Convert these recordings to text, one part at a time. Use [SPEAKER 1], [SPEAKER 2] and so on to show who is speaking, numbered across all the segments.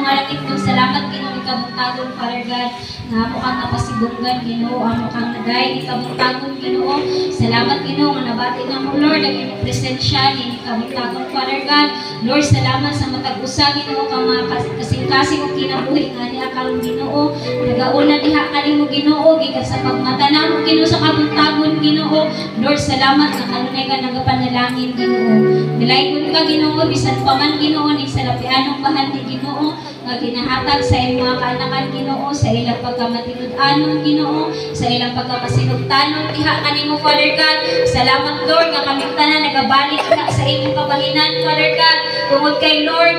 [SPEAKER 1] langit kong salamat Ginoo ikabuntagon Father God nga mo kang napasibunggan Ginoo amo kang naday ikabuntagon Ginoo salamat Ginoo nga nabati na mo Lord ang inyong presensya ni ikabuntagon Father God Lord salamat sa matag usa Ginoo kang mga kasing-kasing o kinabuhi nga niya karong Ginoo nagauna diha kanimo Ginoo gikan sa pagmatanaw mo Ginoo sa kabuntagon Ginoo Lord salamat nga kanunay ka nagapanalangin Ginoo nilaygon ka Ginoo bisan pa man Ginoo ning salapianong bahal ni Ginoo nga ginahatag sa iyong mga kaanakan Ginoo sa ilang pagkamatinud-anon Ginoo sa ilang pagkapasinugtanon diha kanimo Father God salamat Lord nga kaming tanan nagabalik na sa imong kabahinan Father God tungod kay Lord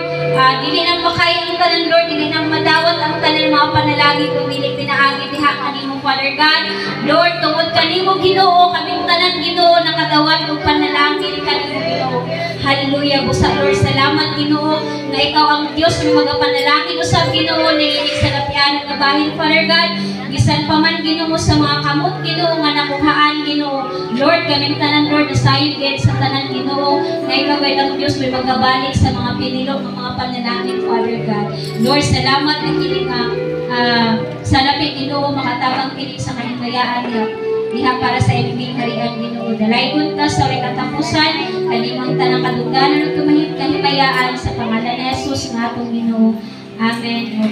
[SPEAKER 1] dili nang makaya ang tanan Lord dili nang madawat ang tanan mga panalangin kung dili pinaagi diha kanimo Father God Lord tungod kanimo Ginoo kaming tanan Ginoo nakadawat og panalangin kanimo Ginoo hallelujah busa Lord salamat Ginoo na ikaw ang Dios nga magapanalangin usab Ginoo niinig sa lapian nga bahin Father God bisan pa man Ginoo sa mga kamot Ginoo nga nakuhaan Ginoo Lord kaming tanan Lord nasayod gid sa tanan Ginoo nga ikaw ay ang Dios may magabalik sa mga pinilo ng mga panalangin Father God Lord salamat na kini nga sa lapit Ginoo makatabang kini sa kahimayaan niya diha para sa imong harian Ginoo dalaygon ta sa katapusan kanimong tanang kadungganan ug kahimayaan sa pangalan ni Jesus nga atong Ginoo amen.